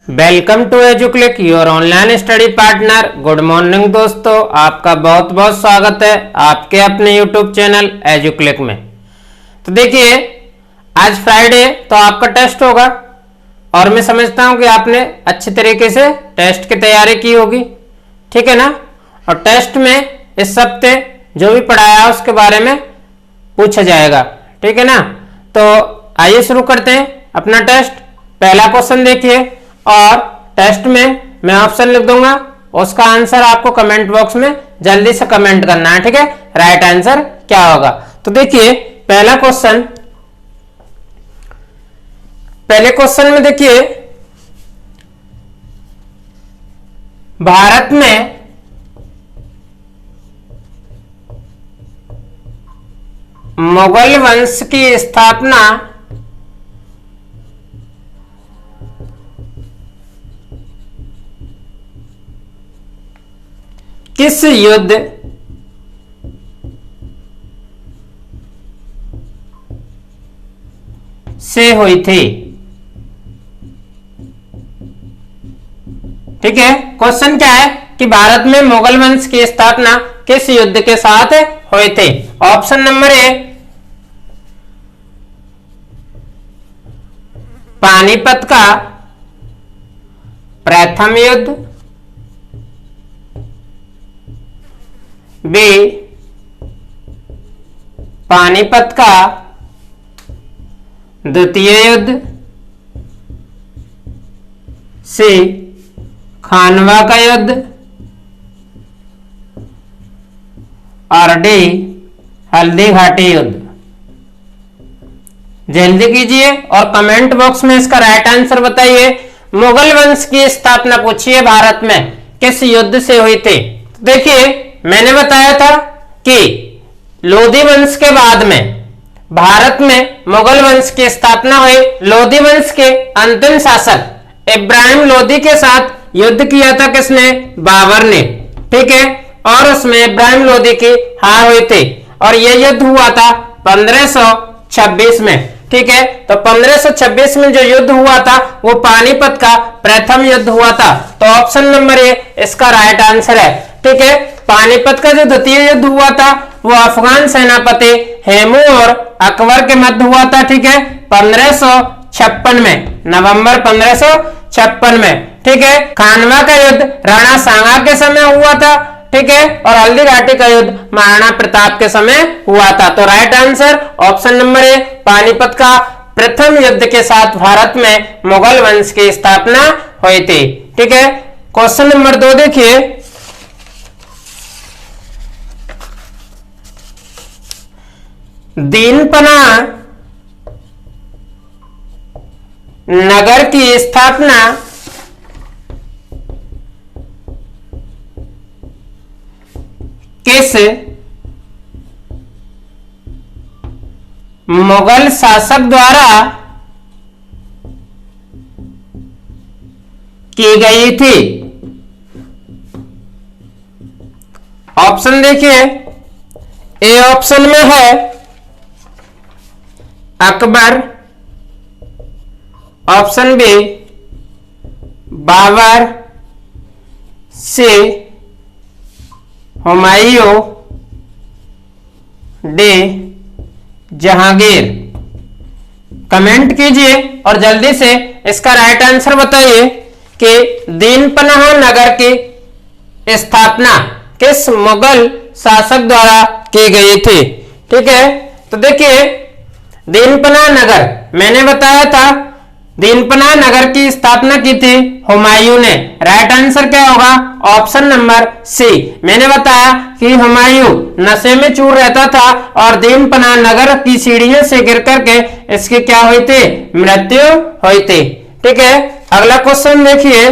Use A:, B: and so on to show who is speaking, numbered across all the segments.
A: Welcome to Educlick your online study partner. Good morning दोस्तों, आपका बहुत बहुत स्वागत है आपके अपने यूट्यूब चैनल एजुक्लिक में। तो देखिए, आज फ्राइडे तो आपका टेस्ट होगा और मैं समझता हूं कि आपने अच्छी तरीके से टेस्ट की तैयारी की होगी, ठीक है ना। और टेस्ट में इस हफ्ते जो भी पढ़ाया उसके बारे में पूछा जाएगा, ठीक है ना। तो आइए शुरू करते हैं अपना टेस्ट। पहला क्वेश्चन देखिए और टेस्ट में मैं ऑप्शन लिख दूंगा, उसका आंसर आपको कमेंट बॉक्स में जल्दी से कमेंट करना है, ठीक है। राइट आंसर क्या होगा। तो देखिए पहला क्वेश्चन, पहले क्वेश्चन में देखिए, भारत में मुगल वंश की स्थापना किस युद्ध से हुई थी। ठीक है, क्वेश्चन क्या है कि भारत में मुगल वंश की स्थापना किस युद्ध के साथ हुई थी। ऑप्शन नंबर ए पानीपत का प्रथम युद्ध, बी पानीपत का द्वितीय युद्ध, सी खानवा का युद्ध और डी हल्दी घाटी युद्ध। जल्दी कीजिए और कमेंट बॉक्स में इसका राइट आंसर बताइए। मुगल वंश की स्थापना पूछी है भारत में किस युद्ध से हुई थी। देखिए मैंने बताया था कि लोधी वंश के बाद में भारत में मुगल वंश की स्थापना हुई। लोधी वंश के अंतिम शासक इब्राहिम लोधी के साथ युद्ध किया था किसने, बाबर ने, ठीक है। और उसमें इब्राहिम लोधी की हार हुई थी और यह युद्ध हुआ था 1526 में, ठीक है। तो 1526 में जो युद्ध हुआ था वो पानीपत का प्रथम युद्ध हुआ था। तो ऑप्शन नंबर ए इसका राइट आंसर है, ठीक है। पानीपत का जो द्वितीय युद्ध हुआ था वो अफगान सेनापति हेमू और अकबर के मध्य हुआ था, ठीक है, 1556 में, नवंबर 1556 में, ठीक है। खानवा का युद्ध राणा सांगा के समय हुआ था, ठीक है, और हल्दी घाटी का युद्ध महाराणा प्रताप के समय हुआ था। तो राइट आंसर ऑप्शन नंबर ए पानीपत का प्रथम युद्ध के साथ भारत में मुगल वंश की स्थापना हुई थी, ठीक है। क्वेश्चन नंबर 2 देखिए, दीनपना नगर की स्थापना किस मुगल शासक द्वारा की गई थी। ऑप्शन देखिए, ए ऑप्शन में है अकबर, ऑप्शन बी बाबर, सी हुमायूं, डी जहांगीर। कमेंट कीजिए और जल्दी से इसका राइट आंसर बताइए कि दीनपनाह नगर की स्थापना किस मुगल शासक द्वारा की गई थी, ठीक है। तो देखिए दीनपनाह नगर मैंने बताया था, दीनपनाह नगर की स्थापना की थी हुमायूं ने। राइट आंसर क्या होगा, ऑप्शन नंबर सी। मैंने बताया कि हुमायूं नशे में चूर रहता था और दीनपनाह नगर की सीढ़ियों से गिर करके इसकी क्या हुई थी, मृत्यु हुई थी, ठीक है। अगला क्वेश्चन देखिए,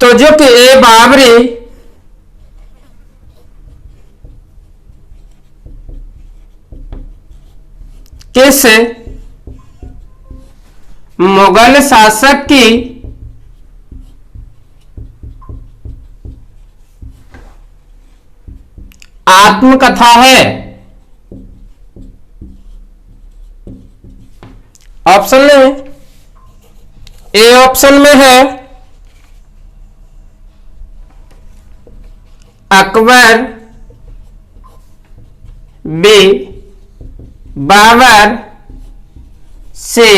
A: तो जो कि ए बाबरी किस मुगल शासक की आत्मकथा है। ऑप्शन में ए ऑप्शन में है अकबर, बी बाबर, सी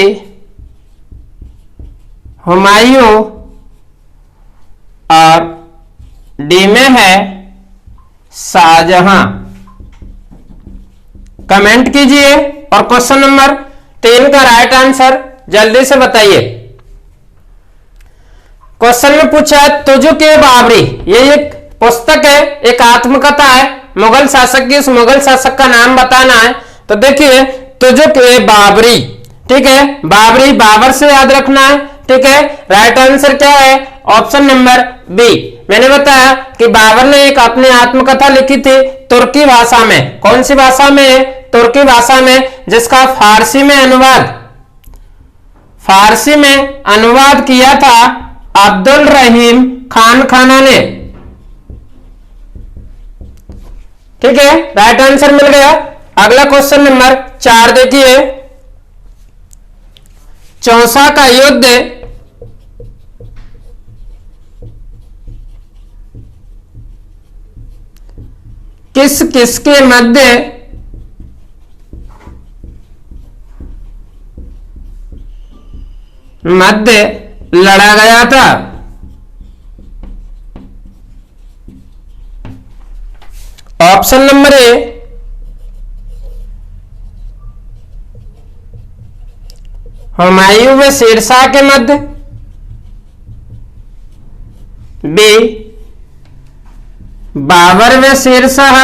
A: हुमायूं और डी में है शाहजहां। कमेंट कीजिए और क्वेश्चन नंबर 3 का राइट आंसर जल्दी से बताइए। क्वेश्चन में पूछा है तुजुक-ए बाबरी, ये एक पुस्तक है, एक आत्मकथा है मुगल शासक की। उस मुगल शासक का नाम बताना है। तो देखिए तुजुक-ए बाबरी, ठीक है, बाबरी बाबर से याद रखना है, ठीक है। राइट आंसर क्या है? Option number B. मैंने बताया कि बाबर ने एक अपनी आत्मकथा लिखी थी तुर्की भाषा में। कौन सी भाषा में? तुर्की भाषा में, जिसका फारसी में अनुवाद किया था अब्दुल रहीम खान खाना ने, ठीक है। राइट आंसर मिल गया। अगला क्वेश्चन नंबर 4 देखिए, चौसा का युद्ध किस किसके मध्य लड़ा गया था? ऑप्शन नंबर ए हुमायूं व शेरशाह के मध्य, बी बाबर व शेरशाह,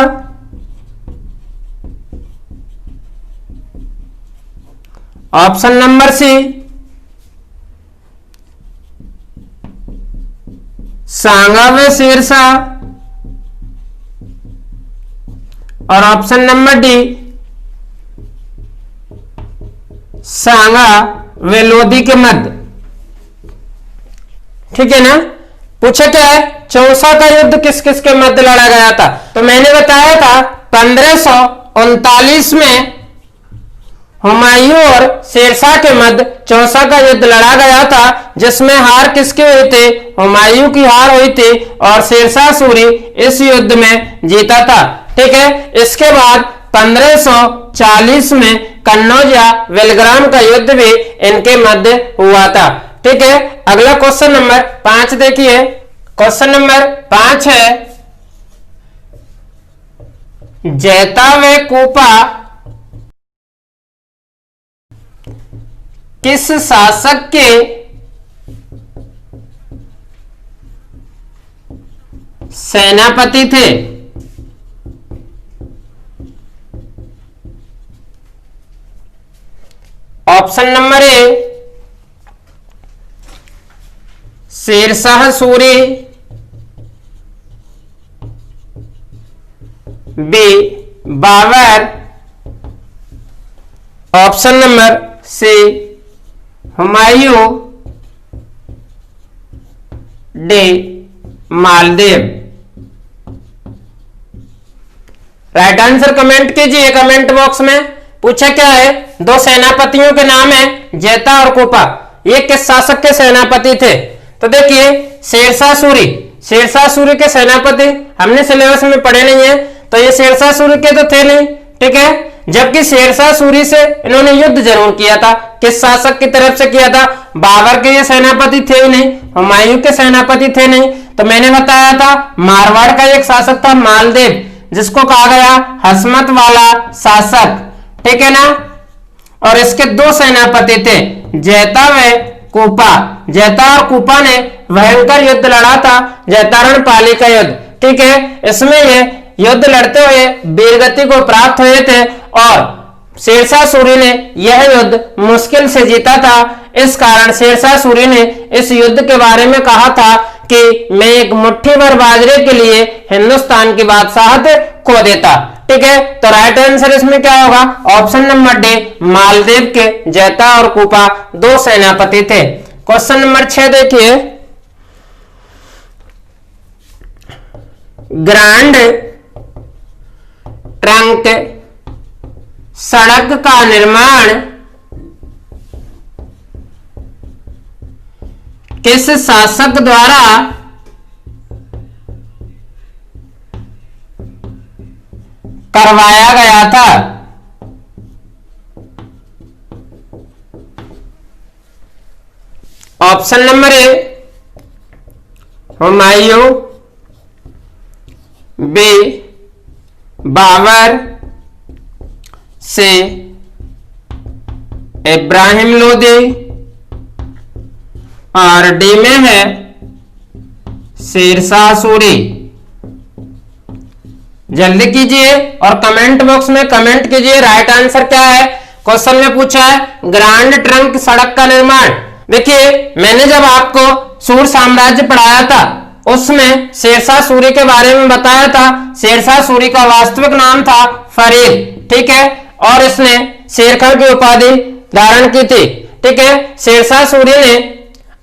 A: ऑप्शन नंबर सी सांगा व शेरशाह, और ऑप्शन नंबर डी सांगा व लोधी के मध्य, ठीक है ना। पूछा क्या है? चौसा का युद्ध किस किस के मध्य लड़ा गया था? तो मैंने बताया था 1539 में हुमायूं और शेरशाह के मध्य चौसा का युद्ध लड़ा गया था, जिसमें हार किसके हुई थी? हुमायूं की हार हुई थी और शेरशाह सूरी इस युद्ध में जीता था, ठीक है। इसके बाद 1540 में कन्नौज या बेलग्राम का युद्ध भी इनके मध्य हुआ था, ठीक है। अगला क्वेश्चन नंबर 5 देखिए। क्वेश्चन नंबर 5 है जैता व कूपा किस शासक के सेनापति थे? Option number A Sher Shah Suri, B Babur, option number C Humayun, D Maldev. Right answer comment कीजिए कमेंट बॉक्स में। पूछा क्या है? दो सेनापतियों के नाम है जैता और कूपा, ये किस शासक के सेनापति थे? तो देखिए शेरशाह सूरी के सेनापति हमने सिलेबस में पढ़े नहीं है, तो ये शेरशाह सूरी के तो थे नहीं, ठीक है। जबकि शेरशाह सूरी से इन्होंने युद्ध जरूर किया था, किस शासक की तरफ से किया था? बाबर के ये सेनापति थे ही नहीं, हुमायूं के सेनापति थे नहीं। तो मैंने बताया था मारवाड़ का एक शासक था मालदेव, जिसको कहा गया हसमत वाला शासक, ठीक है ना। और इसके दो सेनापति थे जैता व कूपा। जैता और कूपा ने भयंकर युद्ध लड़ा था, जैतारण पाली का युद्ध, ठीक है। इसमें ये युद्ध लड़ते हुए वीरगति को प्राप्त हुए थे और शेरशाह सूरी ने यह युद्ध मुश्किल से जीता था। इस कारण शेरशाह सूरी ने इस युद्ध के बारे में कहा था कि मैं एक मुट्ठी भर बाजरे के लिए हिंदुस्तान की बादशाहत खो देता, ठीक है। तो राइट आंसर इसमें क्या होगा? ऑप्शन नंबर डी मालदेव के जैता और कूपा दो सेनापति थे। क्वेश्चन नंबर 6 देखिए, ग्रांड ट्रंक सड़क का निर्माण किस शासक द्वारा करवाया गया था? Option number A Humayun, B Babur, C Ibrahim Lodi और डी में है शेरशाह सूरी। जल्दी कीजिए और कमेंट बॉक्स में कमेंट कीजिए राइट आंसर क्या है। क्वेश्चन में पूछा है ग्रांड ट्रंक सड़क का निर्माण। देखिए मैंने जब आपको सूर साम्राज्य पढ़ाया था उसमें शेरशाह सूरी के बारे में बताया था। शेरशाह सूरी का वास्तविक नाम था फरीद, ठीक है, और इसने शेरखां की उपाधि धारण की थी, ठीक है। शेरशाह सूरी ने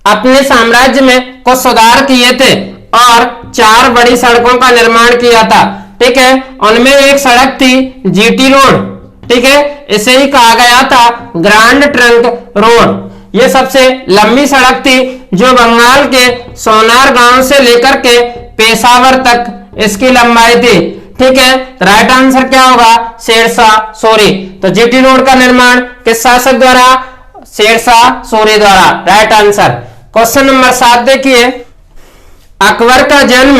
A: अपने साम्राज्य में कुछ सुधार किए थे और 4 बड़ी सड़कों का निर्माण किया था, ठीक है। उनमें एक सड़क थी जीटी रोड, ठीक है, इसे ही कहा गया था ग्रांड ट्रंक रोड। यह सबसे लंबी सड़क थी जो बंगाल के सोनार गांव से लेकर के पेशावर तक इसकी लंबाई थी, ठीक है। तो राइट आंसर क्या होगा? शेरशाह सूरी। तो जीटी रोड का निर्माण किस शासक द्वारा? शेरशाह सूरी द्वारा, राइट आंसर। क्वेश्चन नंबर 7 देखिए, अकबर का जन्म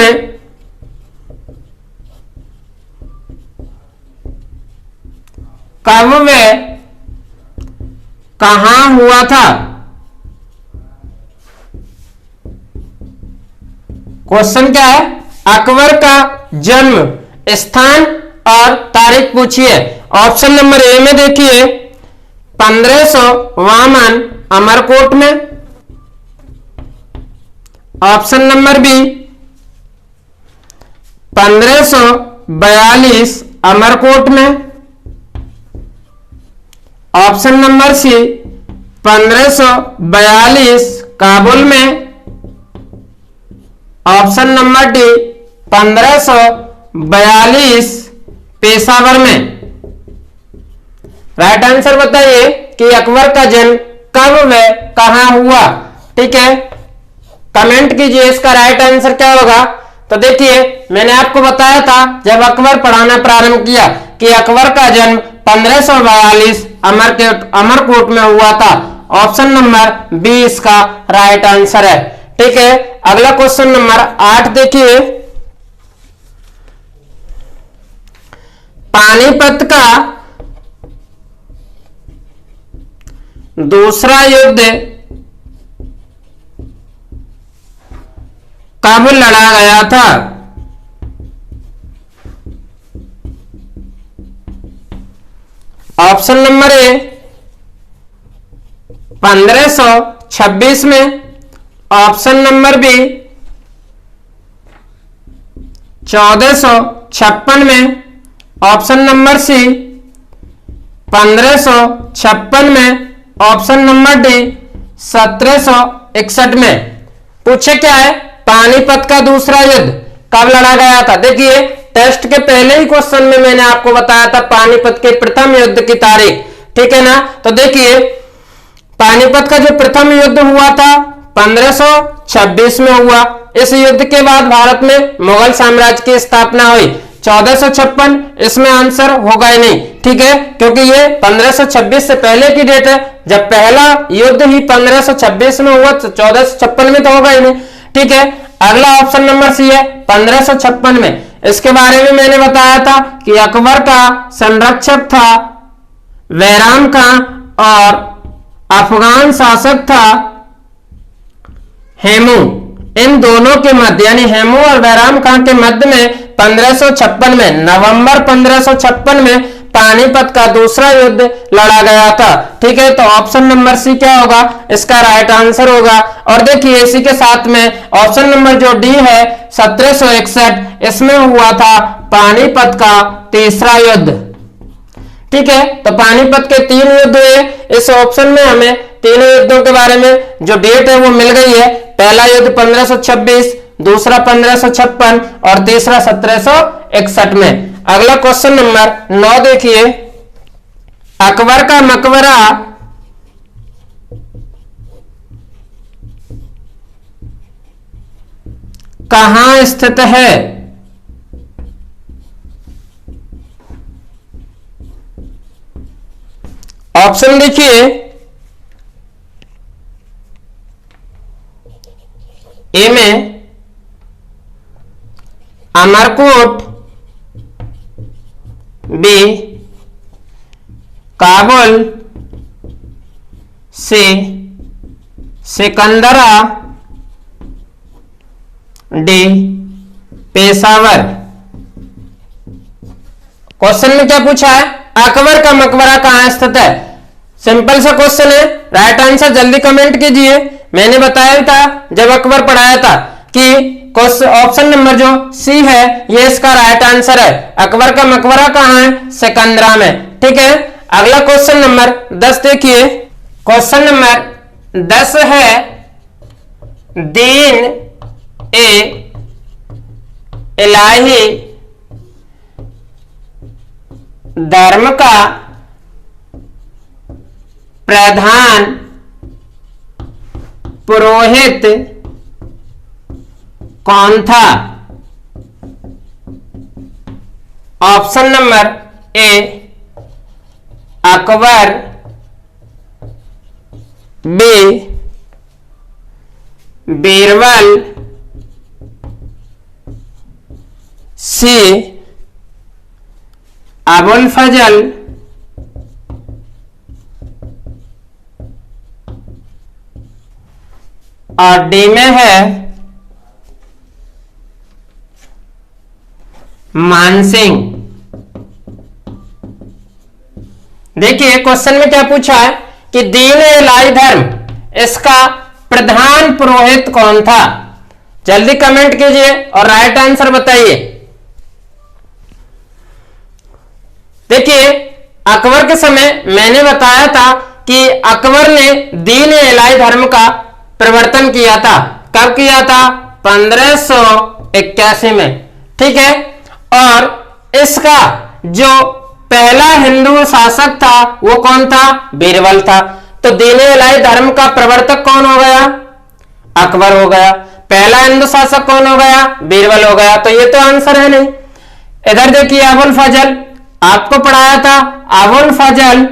A: कब व कहां हुआ था? क्वेश्चन क्या है? अकबर का जन्म स्थान और तारीख पूछिए। ऑप्शन नंबर ए में देखिए 1552 अमरकोट में, ऑप्शन नंबर बी 1542 अमरकोट में, ऑप्शन नंबर सी 1542 काबुल में, ऑप्शन नंबर डी 1542 पेशावर में। राइट आंसर बताइए कि अकबर का जन्म कब व कहां हुआ, ठीक है। कमेंट कीजिए इसका राइट आंसर क्या होगा। तो देखिए मैंने आपको बताया था जब अकबर पढ़ाना प्रारंभ किया कि अकबर का जन्म 1542 अमरकोट में हुआ था। ऑप्शन नंबर बी इसका राइट आंसर है, ठीक है। अगला क्वेश्चन नंबर 8 देखिए, पानीपत का दूसरा युद्ध कब लड़ा गया था? ऑप्शन नंबर ए 1526 में, ऑप्शन नंबर बी 1456 में, ऑप्शन नंबर सी 1556 में, ऑप्शन नंबर डी 1761 में। पूछे क्या है? पानीपत का दूसरा युद्ध कब लड़ा गया था? देखिए टेस्ट के पहले ही क्वेश्चन में मैंने आपको बताया था पानीपत के प्रथम युद्ध की तारीख, ठीक है ना। तो देखिए पानीपत का जो प्रथम युद्ध हुआ था 1526 में हुआ। इस युद्ध के बाद भारत में मुगल साम्राज्य की स्थापना हुई 1456। इसमें आंसर होगा ही नहीं, ठीक है, क्योंकि ये 1526 से पहले की डेट है। जब पहला युद्ध ही 1526 में हुआ तो 1456 में तो होगा ही नहीं, ठीक है। अगला ऑप्शन नंबर सी है 1556 में। इसके बारे में मैंने बताया था कि अकबर का संरक्षक था बैराम खां और अफगान शासक था हेमू। इन दोनों के मध्य यानी हेमू और बैराम खां के मध्य में 1556 में नवंबर 1556 में पानीपत का दूसरा युद्ध लड़ा गया था, ठीक है। तो ऑप्शन नंबर सी क्या होगा? इसका राइट आंसर होगा। और देखिए इसी के साथ में ऑप्शन नंबर जो डी है 1761, इसमें हुआ था पानीपत का तीसरा युद्ध, ठीक है। तो पानीपत के 3 युद्ध हुए। इस ऑप्शन में हमें तीनों युद्धों के बारे में जो डेट है वो मिल गई है। पहला युद्ध 1526, दूसरा 1556 और तीसरा 1761 में। अगला क्वेश्चन नंबर 9 देखिए, अकबर का मकबरा कहां स्थित है? ऑप्शन देखिए, ए में अमरकोट, बी काबुल, सी सिकंदरा, डी पेशावर। क्वेश्चन में क्या पूछा है? अकबर का मकबरा कहां स्थित है? सिंपल सा क्वेश्चन है, राइट आंसर जल्दी कमेंट कीजिए। मैंने बताया था जब अकबर पढ़ाया था कि ऑप्शन नंबर जो सी है ये इसका राइट आंसर है। अकबर का मकबरा कहां है? सिकंदरा में। ठीक है, अगला क्वेश्चन नंबर 10 देखिए। क्वेश्चन नंबर 10 है, दीन ए इलाही धर्म का प्रधान पुरोहित कौन था? Option number A Akbar, B Birbal, C Abul Fazal, और डी में है मानसिंह। देखिए क्वेश्चन में क्या पूछा है कि दीन इलाही धर्म इसका प्रधान पुरोहित कौन था? जल्दी कमेंट कीजिए और राइट आंसर बताइए। देखिए अकबर के समय मैंने बताया था कि अकबर ने दीन इलाही धर्म का प्रवर्तन किया था। कब किया था? 1581 में। ठीक है, और इसका जो पहला हिंदू शासक था वो कौन था? बीरबल था। तो दीन इलाही धर्म का प्रवर्तक कौन हो गया? अकबर हो गया। पहला हिंदू शासक कौन हो गया? बीरबल हो गया। तो ये तो आंसर है नहीं। इधर देखिए अबुल फजल, आपको पढ़ाया था अबुल फजल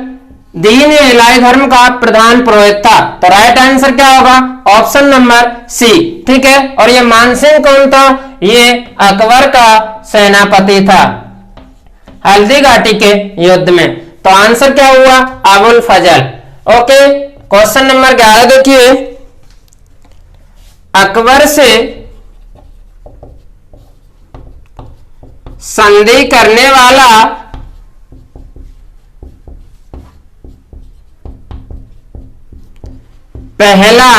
A: दीन इलाही धर्म का प्रधान पुरोहित था। तो राइट आंसर क्या होगा? Option number C. ठीक है, और ये मानसिंह कौन था? ये अकबर का सेनापति था हल्दी घाटी के युद्ध में। तो आंसर क्या हुआ? अबुल फजल। ओके, क्वेश्चन नंबर 11 देखिए। अकबर से संधि करने वाला पहला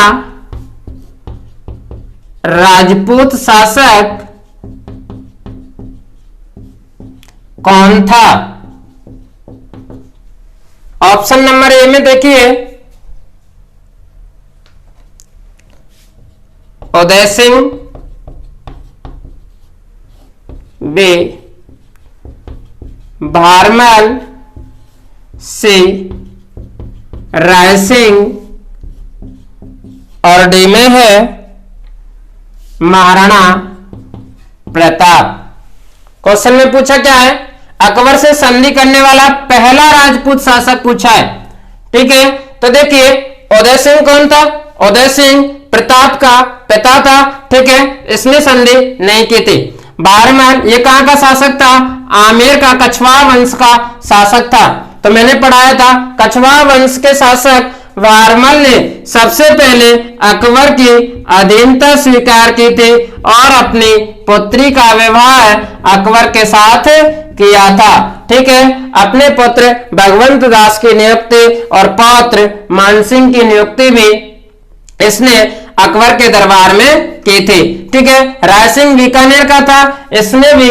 A: राजपूत शासक कौन था? ऑप्शन नंबर ए में देखिए उदय सिंह, बी भारमल, सी राय सिंह, और डी में है महाराणा प्रताप। क्वेश्चन में पूछा क्या है? अकबर से संधि करने वाला पहला राजपूत शासक पूछा है। ठीक है, तो देखिए उदय सिंह कौन था? उदय सिंह प्रताप का पिता था। ठीक है, इसने संधि नहीं की थी। भारमल ये कहां का शासक था? आमेर का, कछवाहा वंश का शासक था। तो मैंने पढ़ाया था कछवाहा वंश के शासक भारमल ने सबसे पहले अकबर की अधीनता स्वीकार की थी और अपनी पुत्री का विवाह अकबर के साथ किया था। ठीक है, अपने पुत्र भगवंत दास की नियुक्ति और पौत्र मानसिंह की नियुक्ति भी इसने अकबर के दरबार में की थी। ठीक है, राय सिंह बीकानेर का था, इसने भी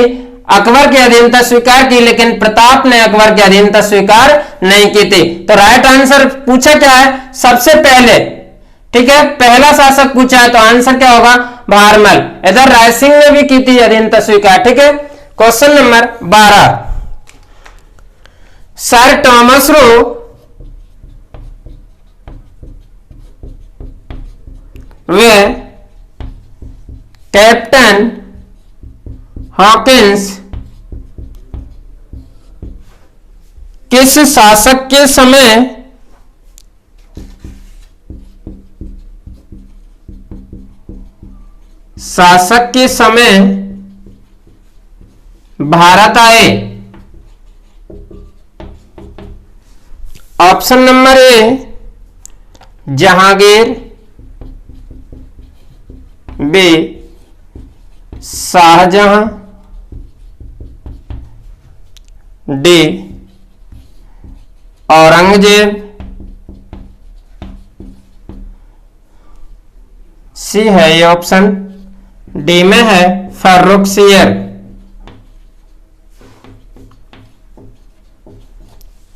A: अकबर की अधीनता स्वीकार की, लेकिन प्रताप ने अकबर की अधीनता स्वीकार नहीं की थी। तो राइट आंसर पूछा क्या है? सबसे पहले। ठीक है, पहला शासक पूछा है, तो आंसर क्या होगा? भारमल। इधर राय सिंह ने भी की थी अधीनता स्वीकार। ठीक है, question number 12, sir Thomas Roe वे कैप्टन हॉकिंस किस शासक के समय भारत आए? Option number A Jahangir, B Shah Jahan, D Aurangzeb, C है ये ऑप्शन, डी में है फर्रुखसियर।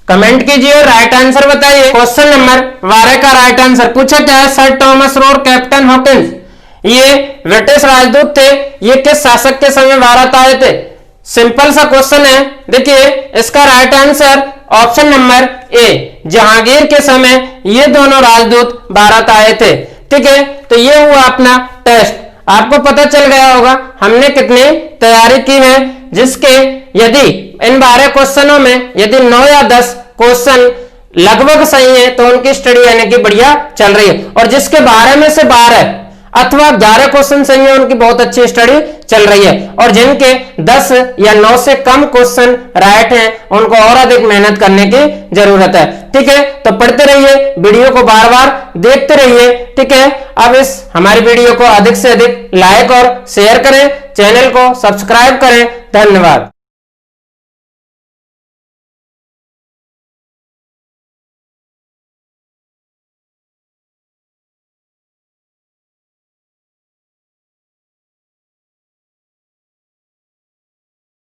A: कमेंट कीजिए और राइट आंसर बताइए। क्वेश्चन नंबर 12 का राइट आंसर पूछा क्या है? Sir Thomas road captain Hawkins ये ब्रिटिश राजदूत थे, ये किस शासक के समय भारत आए थे? सिंपल सा क्वेश्चन है। देखिए इसका right answer option number A Jahangir के समय ये दोनों राजदूत भारत आए थे। ठीक है, तो ये हुआ अपना टेस्ट। आपको पता चल गया होगा हमने कितनी तैयारी की है, जिसके यदि इन 12 क्वेश्चनों में यदि 9 या 10 क्वेश्चन लगभग सही है तो उनकी स्टडी यानी कि बढ़िया चल रही है, और जिसके 12 में से 12 अथवा 11 क्वेश्चन सही है उनकी बहुत अच्छी स्टडी चल रही है, और जिनके 10 या 9 से कम क्वेश्चन राइट हैं उनको और अधिक मेहनत करने की जरूरत है। ठीक है, तो पढ़ते रहिए, वीडियो को बार बार देखते रहिए। ठीक है, अब इस हमारी वीडियो को अधिक से अधिक लाइक और शेयर करें, चैनल को सब्सक्राइब करें। धन्यवाद।